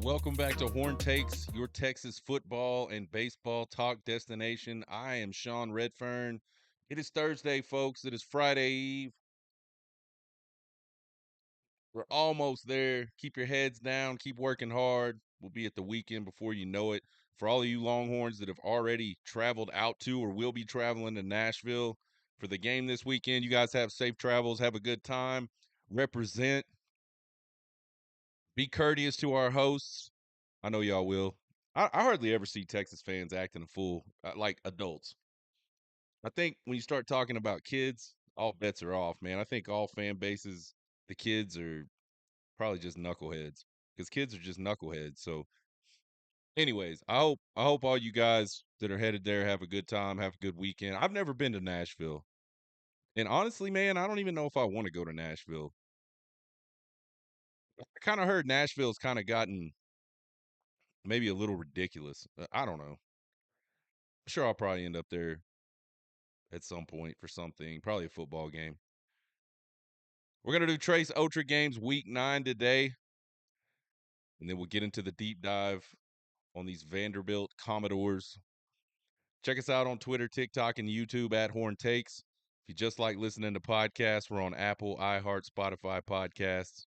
Welcome back to Horn Takes, your Texas football and baseball talk destination. I am Sean Redfern. It is Thursday, folks. It is Friday Eve. We're almost there. Keep your heads down. Keep working hard. We'll be at the weekend before you know it. For all of you Longhorns that have already traveled out to or will be traveling to Nashville for the game this weekend, you guys have safe travels. Have a good time. Represent. Be courteous to our hosts. I know y'all will. I hardly ever see Texas fans acting a fool like adults. I think when you start talking about kids, all bets are off, man. I think all fan bases, the kids are probably just knuckleheads because kids are just knuckleheads. So, anyways, I hope all you guys that are headed there have a good time, have a good weekend. I've never been to Nashville, and honestly, man, I don't even know if I want to go to Nashville. I kind of heard Nashville's kind of gotten maybe a little ridiculous. I don't know. I'm sure I'll probably end up there at some point for something, probably a football game. We're going to do Trace Otra games week 9 today, and then we'll get into the deep dive on these Vanderbilt Commodores. Check us out on Twitter, TikTok, and YouTube at Horn Takes. If you just like listening to podcasts, we're on Apple, iHeart, Spotify podcasts.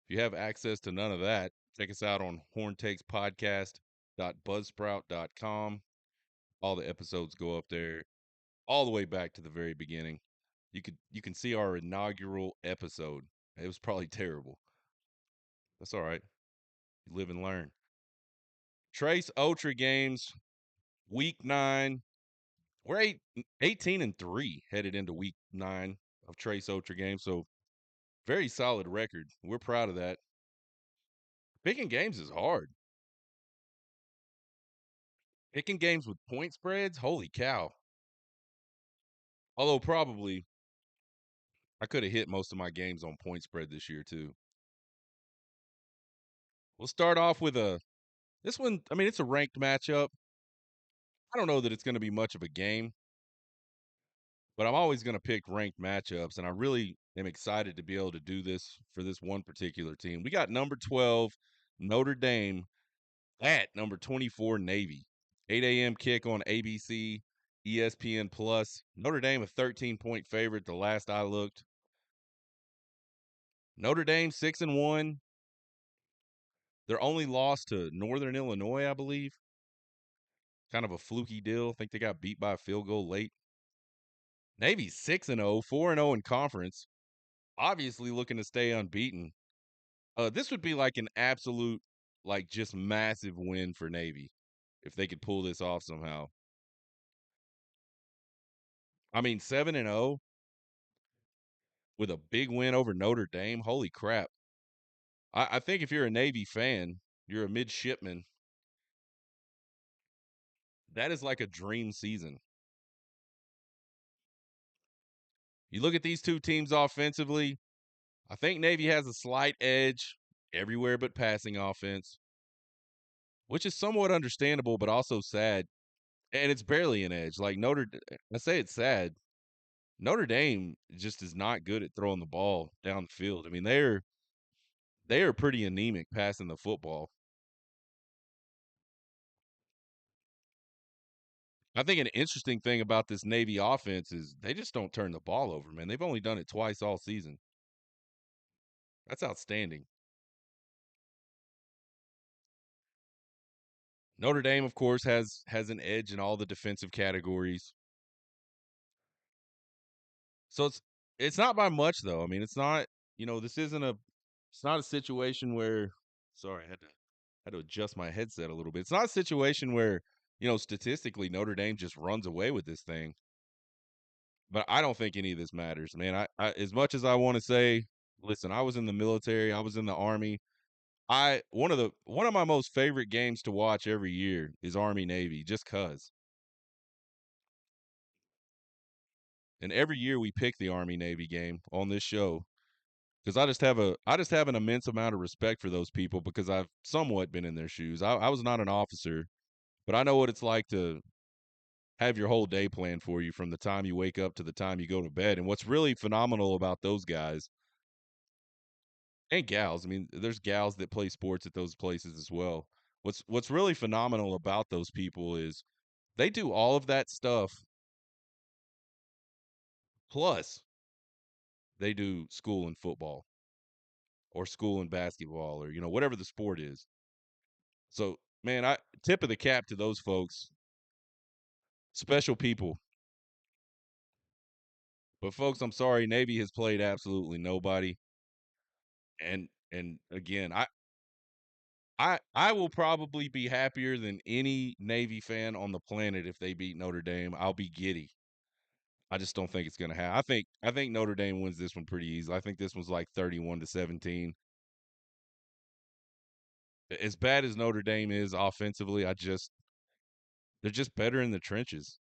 If you have access to none of that, check us out on horntakespodcast.buzzsprout.com. All the episodes go up there all the way back to the very beginning. You can see our inaugural episode. It was probably terrible. That's all right. You live and learn. Trace Otra games, week 9. We're 18-3 headed into week 9 of Trace Otra games. So very solid record. We're proud of that. Picking games is hard. Picking games with point spreads, holy cow. Although probably I could have hit most of my games on point spread this year too. We'll start off with this one. I mean, it's a ranked matchup. I don't know that it's going to be much of a game, but I'm always going to pick ranked matchups, and I really am excited to be able to do this for this one particular team. We got number 12, Notre Dame, at number 24, Navy. 8 a.m. kick on ABC, ESPN Plus. Notre Dame a 13-point favorite the last I looked. Notre Dame 6-1. Their only loss to Northern Illinois, I believe. Kind of a fluky deal. I think they got beat by a field goal late. Navy's 6-0, 4-0 in conference. Obviously looking to stay unbeaten. This would be like an absolute, like just massive win for Navy if they could pull this off somehow. I mean, 7-0 with a big win over Notre Dame. Holy crap. I think if you're a Navy fan, you're a midshipman. That is like a dream season. You look at these two teams offensively, I think Navy has a slight edge everywhere but passing offense, which is somewhat understandable, but also sad. And it's barely an edge. Like I say it's sad. Notre Dame just is not good at throwing the ball down the field. I mean, they are pretty anemic passing the football. I think an interesting thing about this Navy offense is they just don't turn the ball over, man. They've only done it twice all season. That's outstanding. Notre Dame, of course, has an edge in all the defensive categories. So it's not by much though. I mean, it's not, this isn't it's not a situation where sorry, I had to adjust my headset a little bit. It's not a situation where, statistically Notre Dame just runs away with this thing. But I don't think any of this matters, man. I as much as I want to say, listen, I was in the military, I was in the Army. One of my most favorite games to watch every year is Army Navy, just cause. And every year we pick the Army Navy game on this show because I just have an immense amount of respect for those people because I've somewhat been in their shoes. I was not an officer, but I know what it's like to have your whole day planned for you from the time you wake up to the time you go to bed. And what's really phenomenal about those guys, and gals. I mean, there's gals that play sports at those places as well. What's really phenomenal about those people is they do all of that stuff plus they do school and football or school and basketball or whatever the sport is. So, man, I tip of the cap to those folks. Special people. But folks, I'm sorry, Navy has played absolutely nobody. And again, I will probably be happier than any Navy fan on the planet if they beat Notre Dame. I'll be giddy. I just don't think it's going to happen. I think Notre Dame wins this one pretty easily. I think this one's like 31-17. As bad as Notre Dame is offensively, they're just better in the trenches.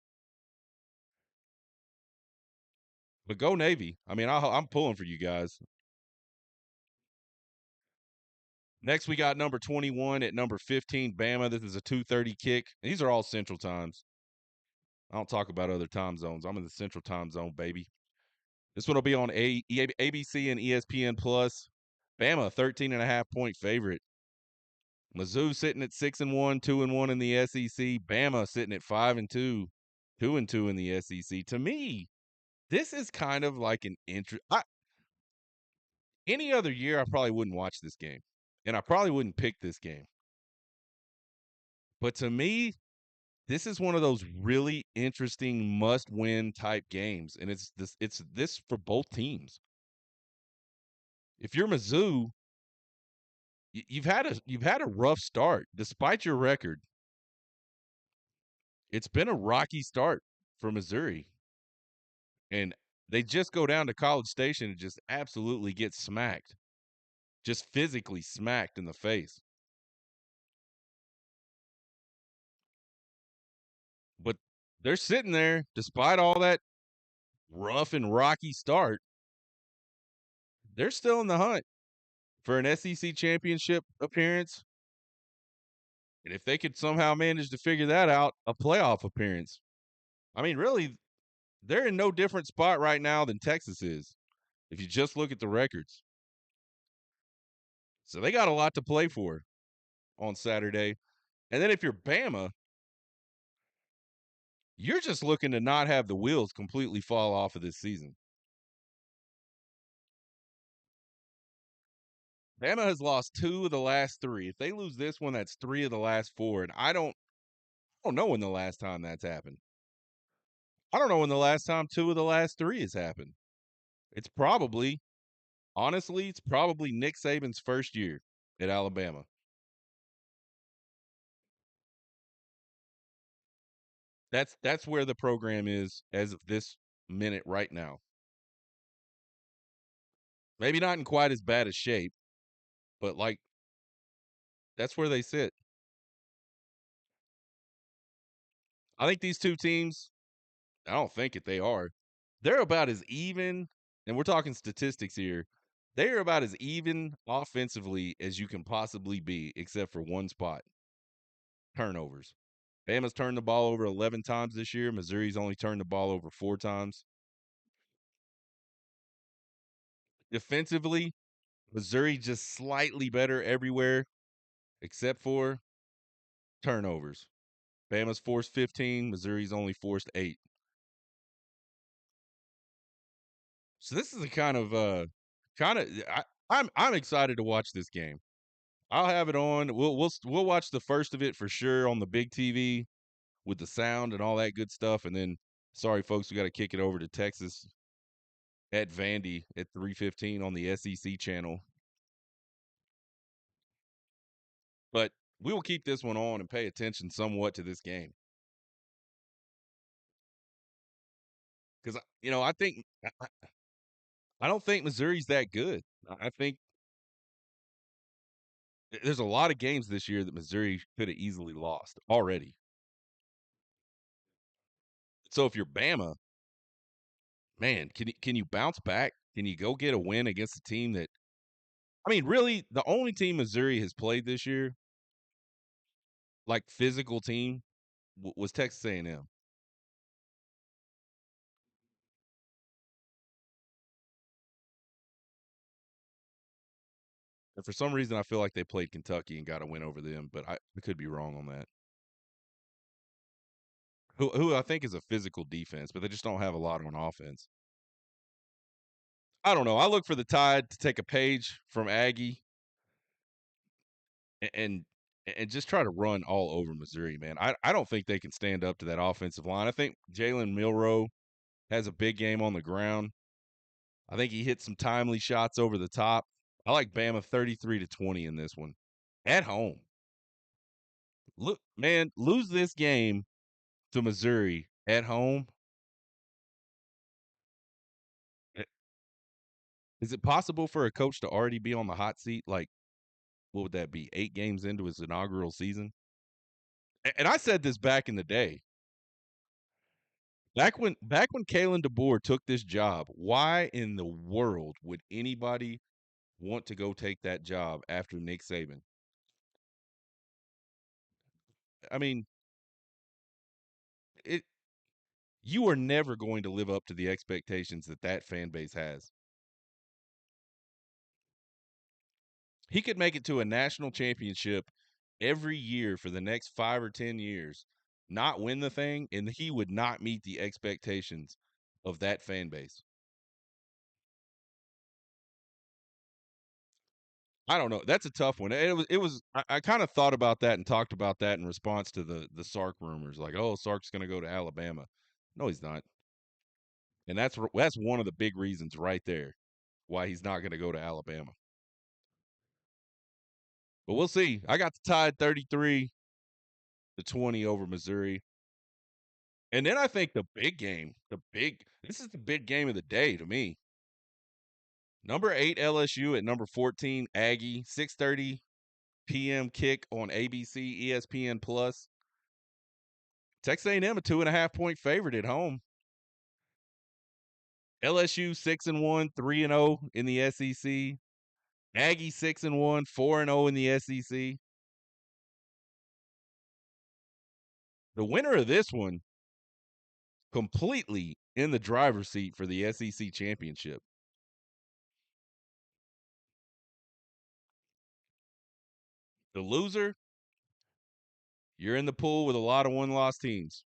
But go Navy. I mean, I'm pulling for you guys. Next, we got number 21 at number 15, Bama. This is a 2:30 kick. These are all Central times. I don't talk about other time zones. I'm in the Central time zone, baby. This one will be on ABC and ESPN Plus. Bama, 13.5 point favorite. Mizzou sitting at 6-1, 2-1 in the SEC. Bama sitting at 5-2, 2-2 in the SEC. To me, this is kind of like an interest. Any other year, I probably wouldn't watch this game, and I probably wouldn't pick this game. But to me, this is one of those really interesting must-win type games, and it's this for both teams. If you're Mizzou, you've had a rough start despite your record. It's been a rocky start for Missouri, and they just go down to College Station and just absolutely get smacked, just physically smacked in the face. But they're sitting there despite all that rough and rocky start. They're still in the hunt for an SEC championship appearance. And if they could somehow manage to figure that out, a playoff appearance. I mean, really, they're in no different spot right now than Texas is, if you just look at the records. So they got a lot to play for on Saturday. And then if you're Bama, you're just looking to not have the wheels completely fall off of this season. Bama has lost 2 of the last 3. If they lose this one, that's 3 of the last 4. And I don't know when the last time that's happened. I don't know when the last time 2 of the last 3 has happened. It's probably, honestly, it's probably Nick Saban's first year at Alabama. That's where the program is as of this minute right now. Maybe not in quite as bad a shape, but like that's where they sit. I think these two teams, I don't think it they are. They're about as even, and we're talking statistics here. They are about as even offensively as you can possibly be, except for one spot: turnovers. Bama's turned the ball over 11 times this year. Missouri's only turned the ball over 4 times. Defensively, Missouri just slightly better everywhere except for turnovers. Bama's forced 15, Missouri's only forced 8. So this is a I'm excited to watch this game. I'll have it on. We'll watch the first of it for sure on the big TV with the sound and all that good stuff, and then sorry folks, we got to kick it over to Texas at Vandy at 3:15 on the SEC channel. But we will keep this one on and pay attention somewhat to this game because I don't think Missouri's that good. I think there's a lot of games this year that Missouri could have easily lost already. So if you're Bama, man, can you bounce back? Can you go get a win against a team that I mean, really, the only team Missouri has played this year, like physical team, was Texas A&M. And for some reason, I feel like they played Kentucky and got a win over them, but I could be wrong on that. Who I think is a physical defense, but they just don't have a lot on offense. I don't know. I look for the Tide to take a page from Aggie and and just try to run all over Missouri, man. I don't think they can stand up to that offensive line. I think Jalen Milroe has a big game on the ground. I think he hit some timely shots over the top. I like Bama 33-20 in this one. At home. Look, man, lose this game to Missouri at home. Eh, is it possible for a coach to already be on the hot seat? Like, what would that be? 8 games into his inaugural season? And I said this back in the day. Back when Kalen DeBoer took this job, why in the world would anybody want to go take that job after Nick Saban? I mean, it you are never going to live up to the expectations that that fan base has. He could make it to a national championship every year for the next 5 or 10 years, not win the thing, and he would not meet the expectations of that fan base. I don't know. That's a tough one. It was I kind of thought about that and talked about that in response to the Sark rumors, like, oh, Sark's going to go to Alabama. No, he's not, and that's one of the big reasons right there why he's not going to go to Alabama. But we'll see. I got the Tide 33-20 over Missouri. And then I think the big game, this is the big game of the day to me. Number 8 LSU at number 14 Aggie, 6:30 p.m. kick on ABC, ESPN Plus. Texas A&M a 2.5-point favorite at home. LSU 6-1, 3-0 in the SEC. Aggie 6-1, 4-0 in the SEC. The winner of this one completely in the driver's seat for the SEC championship. The loser, you're in the pool with a lot of one-loss teams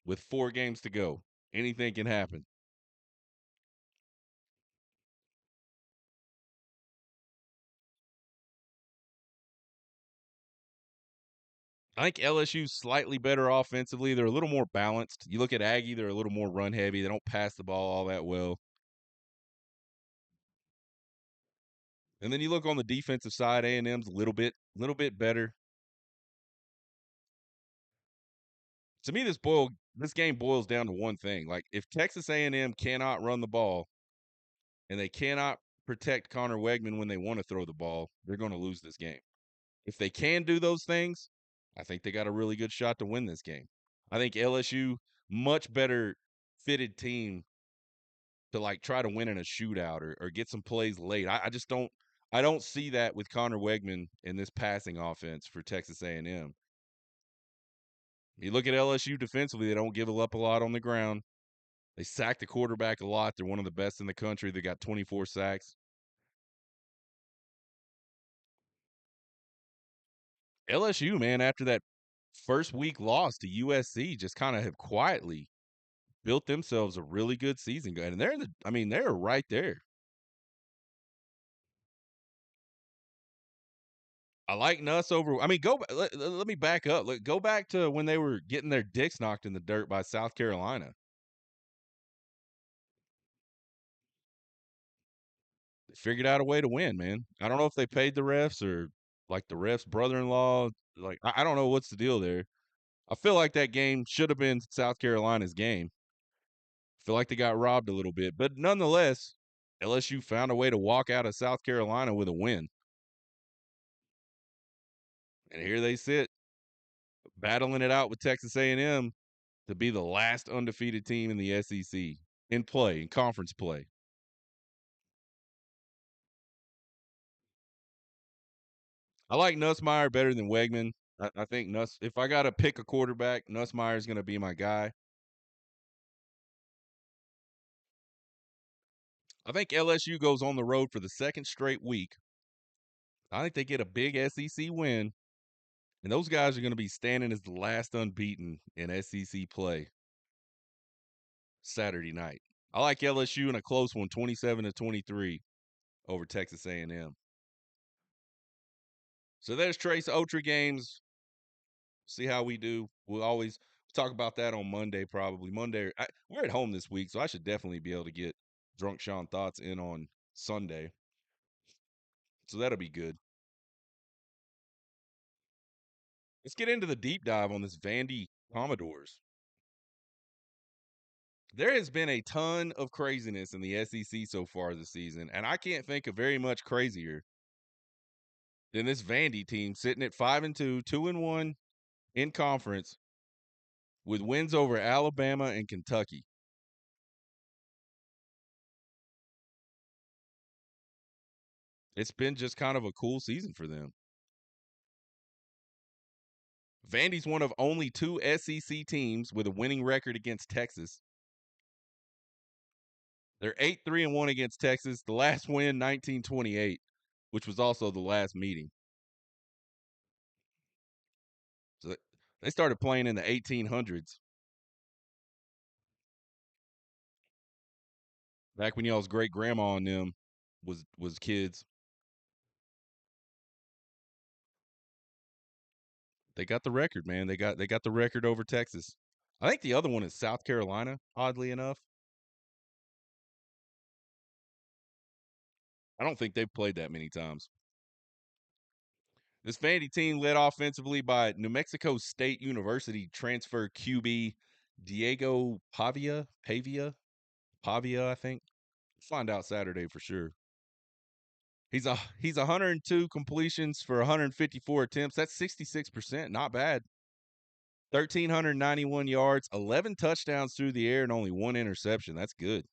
with 4 games to go. Anything can happen. I think LSU's slightly better offensively. They're a little more balanced. You look at Aggie, they're a little more run heavy. They don't pass the ball all that well. And then you look on the defensive side, A&M's a little bit better. To me, this game boils down to one thing. Like, if Texas A&M cannot run the ball and they cannot protect Connor Wegman when they want to throw the ball, they're going to lose this game. If they can do those things, I think they got a really good shot to win this game. I think LSU much better fitted team to like try to win in a shootout or get some plays late. I just don't see that with Connor Wegman in this passing offense for Texas A&M. You look at LSU defensively, they don't give up a lot on the ground. They sack the quarterback a lot. They're one of the best in the country. They got 24 sacks. LSU, man, after that first week loss to USC, just kind of have quietly built themselves a really good season. And they're right there. I like Nuss over. I mean, let me back up. Go back to when they were getting their dicks knocked in the dirt by South Carolina. They figured out a way to win, man. I don't know if they paid the refs or like the refs' brother-in-law. Like I don't know what's the deal there. I feel like that game should have been South Carolina's game. I feel like they got robbed a little bit, but nonetheless, LSU found a way to walk out of South Carolina with a win. And here they sit, battling it out with Texas A&M to be the last undefeated team in the SEC in conference play. I like Nussmeier better than Wegman. I think if I got to pick a quarterback, Nussmeier is going to be my guy. I think LSU goes on the road for the second straight week I think they get a big SEC win, and those guys are going to be standing as the last unbeaten in SEC play Saturday night. I like LSU in a close one, 27-23 over Texas A&M. So there's Trace Otra games. See how we do. We'll always talk about that on Monday, probably. We're at home this week, so I should definitely be able to get Drunk Sean Thoughts in on Sunday. So that'll be good. Let's get into the deep dive on this Vandy Commodores. There has been a ton of craziness in the SEC so far this season, and I can't think of very much crazier than this Vandy team sitting at 5-2, 2-1 in conference with wins over Alabama and Kentucky. It's been just kind of a cool season for them. Vandy's one of only 2 SEC teams with a winning record against Texas. They're 8-3-1 against Texas. The last win, 1928, which was also the last meeting. So they started playing in the 1800s. Back when y'all's great grandma and them was kids. They got the record, man. They got the record over Texas. I think the other one is South Carolina, oddly enough. I don't think they've played that many times. This Vandy team led offensively by New Mexico State University transfer QB Diego Pavia, I think. Find out Saturday for sure. He's 102 completions for 154 attempts. That's 66%. Not bad. 1,391 yards, 11 touchdowns through the air, and only 1 interception. That's good.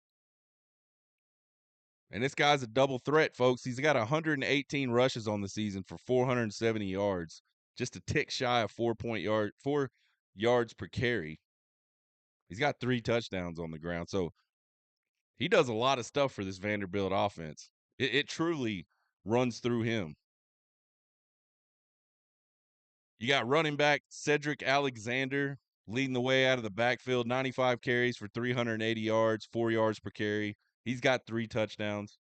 And this guy's a double threat, folks. He's got 118 rushes on the season for 470 yards, just a tick shy of 4 yards per carry. He's got 3 touchdowns on the ground. So he does a lot of stuff for this Vanderbilt offense. It truly runs through him. You got running back Cedric Alexander leading the way out of the backfield, 95 carries for 380 yards, 4 yards per carry. He's got 3 touchdowns.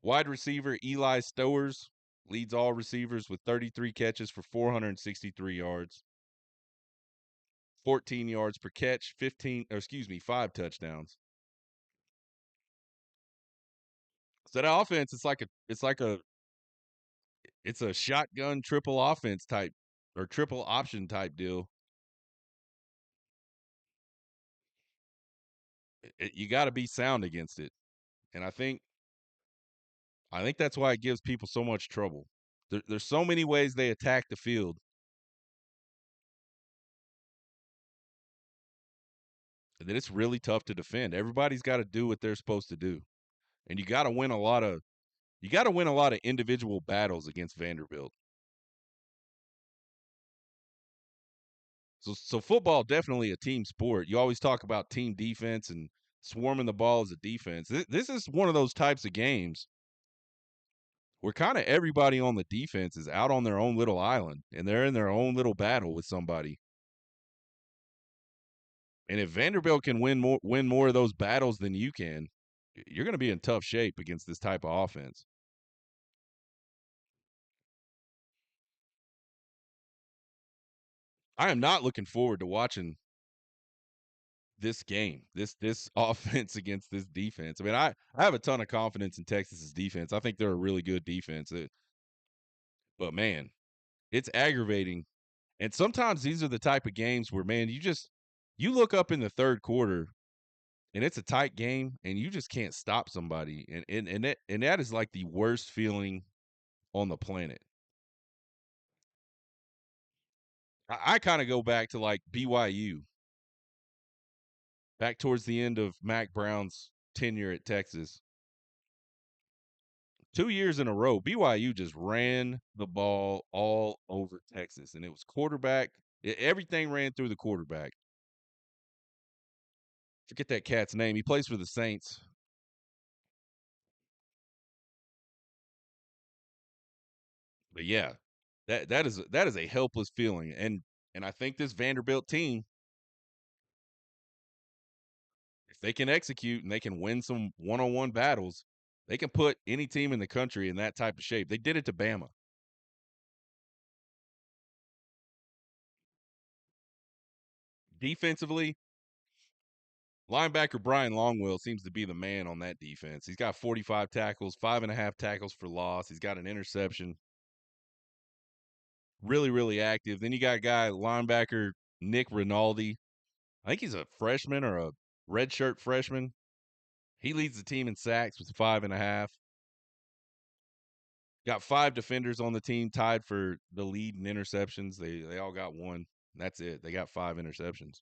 Wide receiver Eli Stowers leads all receivers with 33 catches for 463 yards, 14 yards per catch, 5 touchdowns. So that offense, it's a shotgun triple offense type or triple option type deal. You got to be sound against it, and I think that's why it gives people so much trouble. There's so many ways they attack the field that it's really tough to defend. Everybody's got to do what they're supposed to do, and you got to win a lot of individual battles against Vanderbilt. So football definitely a team sport. You always talk about team defense and swarming the ball as a defense. This is one of those types of games where kind of everybody on the defense is out on their own little island and they're in their own little battle with somebody. And if Vanderbilt can win more of those battles than you can, you're going to be in tough shape against this type of offense. I am not looking forward to watching this game, this offense against this defense. I mean, I have a ton of confidence in Texas's defense. I think they're a really good defense. But man, it's aggravating. And sometimes these are the type of games where, man, you look up in the third quarter and it's a tight game and you just can't stop somebody. And that is like the worst feeling on the planet. I kind of go back to like BYU, back towards the end of Mac Brown's tenure at Texas. 2 years in a row, BYU just ran the ball all over Texas, and it was quarterback. Everything ran through the quarterback. Forget that cat's name. He plays for the Saints. But yeah, that is a helpless feeling, and I think this Vanderbilt team, if they can execute and they can win some one-on-one battles, they can put any team in the country in that type of shape. They did it to Bama. Defensively, linebacker Brian Longwell seems to be the man on that defense. He's got 45 tackles, 5.5 tackles for loss. He's got an interception. Really, really active. Then you got a guy, linebacker Nick Rinaldi. I think he's a freshman or a redshirt freshman. He leads the team in sacks with 5.5. Got 5 defenders on the team tied for the lead in interceptions. They all got one. That's it. They got 5 interceptions.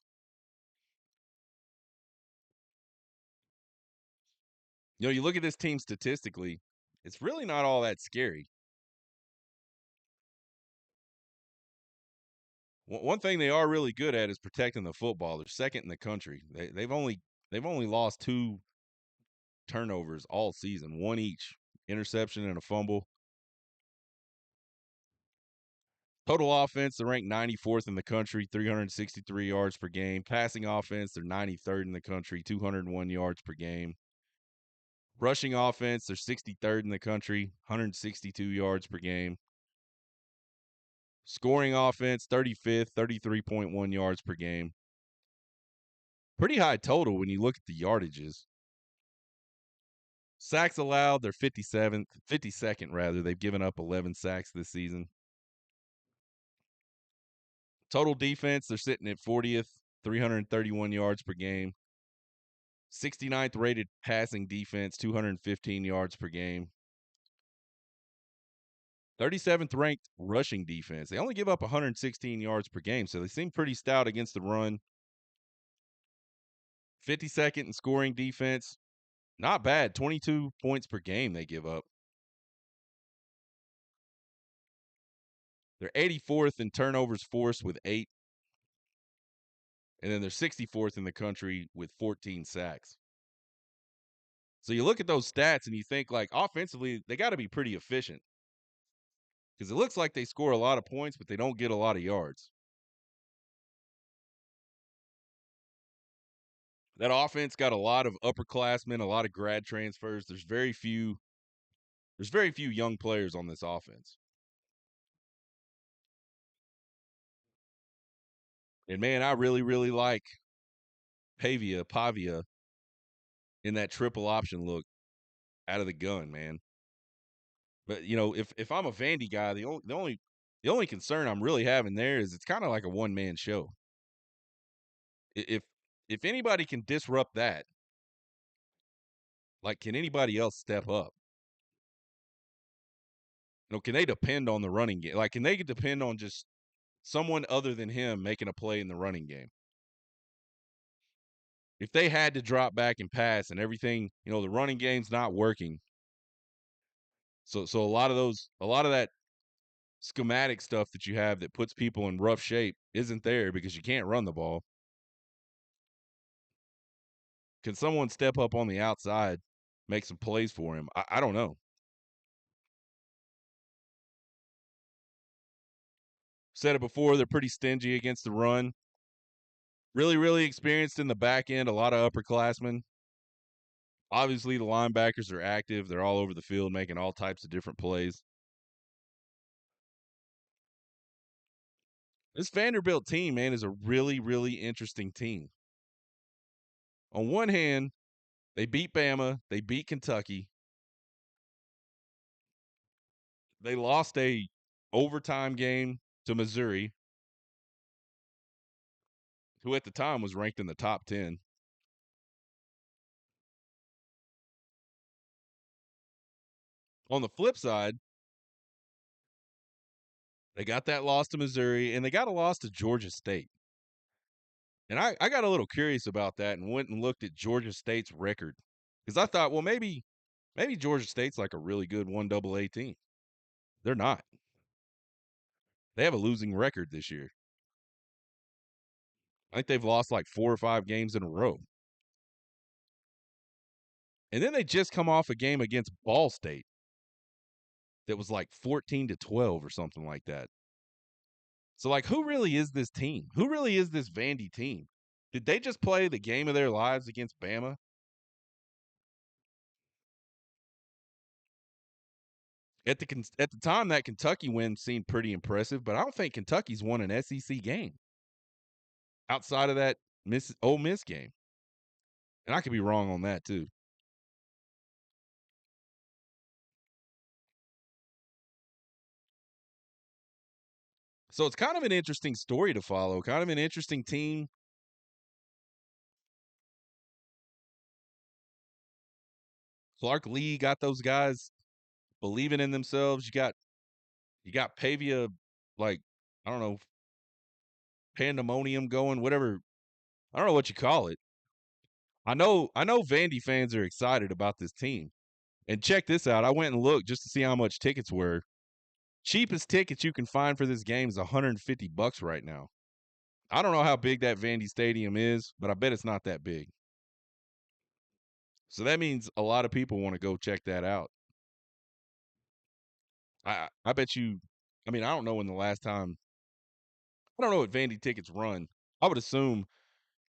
You look at this team statistically, it's really not all that scary. One thing they are really good at is protecting the football. They're second in the country. They've only lost 2 turnovers all season, one each, interception and a fumble. Total offense, they're ranked 94th in the country, 363 yards per game. Passing offense, they're 93rd in the country, 201 yards per game. Rushing offense, they're 63rd in the country, 162 yards per game. Scoring offense, 35th, 33.1 yards per game. Pretty high total when you look at the yardages. Sacks allowed, they're 52nd rather. They've given up 11 sacks this season. Total defense, they're sitting at 40th, 331 yards per game. 69th rated passing defense, 215 yards per game. 37th ranked rushing defense. They only give up 116 yards per game, so they seem pretty stout against the run. 52nd in scoring defense. Not bad. 22 points per game they give up. They're 84th in turnovers forced with 8. And then they're 64th in the country with 14 sacks. So you look at those stats and you think, like, offensively, they got to be pretty efficient. Because it looks like they score a lot of points, but they don't get a lot of yards. That offense got a lot of upperclassmen, a lot of grad transfers. There's very few young players on this offense. And man, I really, really like Pavia in that triple option look out of the gun, man. But if I'm a Vandy guy, the only concern I'm really having there is it's kind of like a one man show. If anybody can disrupt that, like, can anybody else step up? Can they depend on the running game? Like, can they depend on just someone other than him making a play in the running game? If they had to drop back and pass and everything, the running game's not working. So a lot of that schematic stuff that you have that puts people in rough shape isn't there because you can't run the ball. Can someone step up on the outside, make some plays for him? I don't know. Said it before, they're pretty stingy against the run. Really, really experienced in the back end, a lot of upperclassmen. Obviously, the linebackers are active. They're all over the field making all types of different plays. This Vanderbilt team, man, is a really, really interesting team. On one hand, they beat Bama, they beat Kentucky. They lost a overtime game to Missouri, who at the time was ranked in the top 10. On the flip side, they got that loss to Missouri, and they got a loss to Georgia State. And I got a little curious about that and went and looked at Georgia State's record. Because I thought, well, maybe Georgia State's like a really good 1AA team. They're not. They have a losing record this year. I think they've lost like 4 or 5 games in a row. And then they just come off a game against Ball State. that was like 14-12 or something like that. So, like, who really is this team? Who really is this Vandy team? Did they just play the game of their lives against Bama? At the time, that Kentucky win seemed pretty impressive, but I don't think Kentucky's won an SEC game outside of that Ole Miss game. And I could be wrong on that too. So it's kind of an interesting story to follow, kind of an interesting team. Clark Lee got those guys believing in themselves. You got Pavia, like, I don't know, pandemonium going, whatever. I don't know what you call it. I know Vandy fans are excited about this team. And check this out. I went and looked just to see how much tickets were. Cheapest tickets you can find for this game is $150 right now. I don't know how big that Vandy Stadium is, but I bet it's not that big. So that means a lot of people want to go check that out. I bet you. I mean, I don't know when the last time. I don't know what Vandy tickets run. I would assume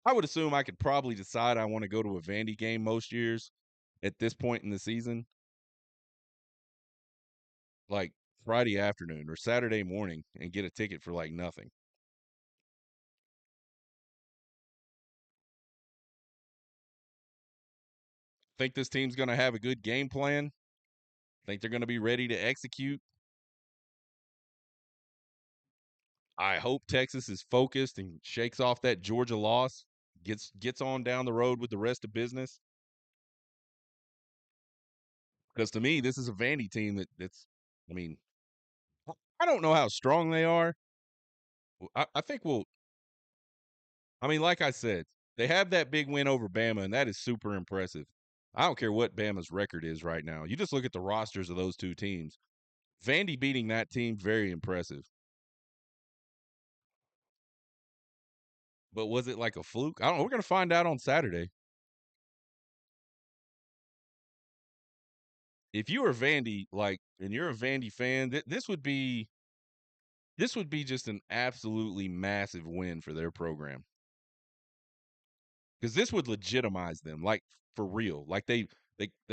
I could probably decide I want to go to a Vandy game most years at this point in the season, like Friday afternoon or Saturday morning, and get a ticket for like nothing. Think this team's going to have a good game plan. Think they're going to be ready to execute. I hope Texas is focused and shakes off that Georgia loss, gets on down the road with the rest of business. Because to me, this is a Vandy team that's. I mean, I don't know how strong they are. I think we'll. I mean, like I said, they have that big win over Bama, and that is super impressive. I don't care what Bama's record is right now. You just look at the rosters of those two teams. Vandy beating that team, very impressive. But was it like a fluke? I don't know. We're going to find out on Saturday. If you are Vandy, and you're a Vandy fan, this would be just an absolutely massive win for their program. Because this would legitimize them, like, for real. Like, they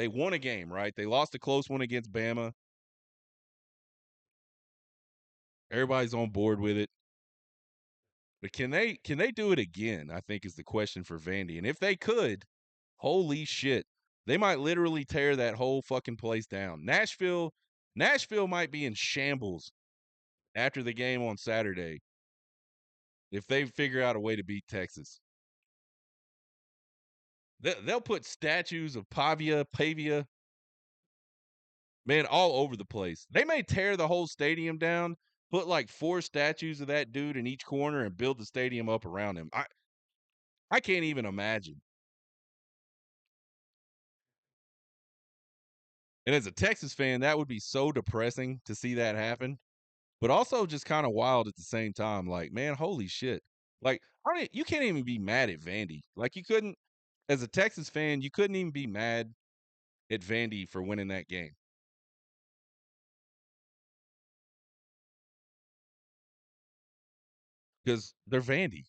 won a game, right? They lost a close one against Bama. Everybody's on board with it. But can they do it again, I think is the question for Vandy. And if they could, holy shit, they might literally tear that whole fucking place down. Nashville might be in shambles after the game on Saturday if they figure out a way to beat Texas. They'll put statues of Pavia, man, all over the place. They may tear the whole stadium down, put like 4 statues of that dude in each corner and build the stadium up around him. I can't even imagine. And as a Texas fan, that would be so depressing to see that happen, but also just kind of wild at the same time. Like, man, holy shit. Like, you can't even be mad at Vandy. Like, you couldn't, as a Texas fan, you couldn't even be mad at Vandy for winning that game. Because they're Vandy.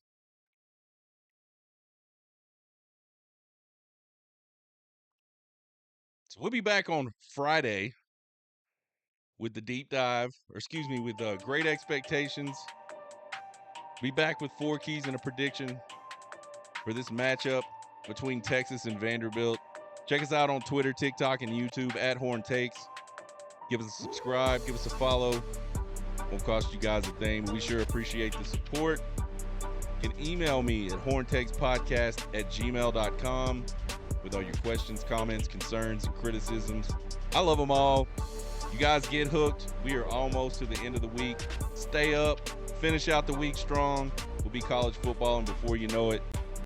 So we'll be back on Friday with the deep dive, with great expectations. Be back with 4 keys and a prediction for this matchup between Texas and Vanderbilt. Check us out on Twitter, TikTok, and YouTube at Horn Takes. Give us a subscribe, give us a follow. Won't cost you guys a thing. We sure appreciate the support. You can email me at horntakespodcast@gmail.com with all your questions, comments, concerns, and criticisms. I love them all. You guys get hooked. We are almost to the end of the week. Stay up. Finish out the week strong. We'll be college football, and before you know it,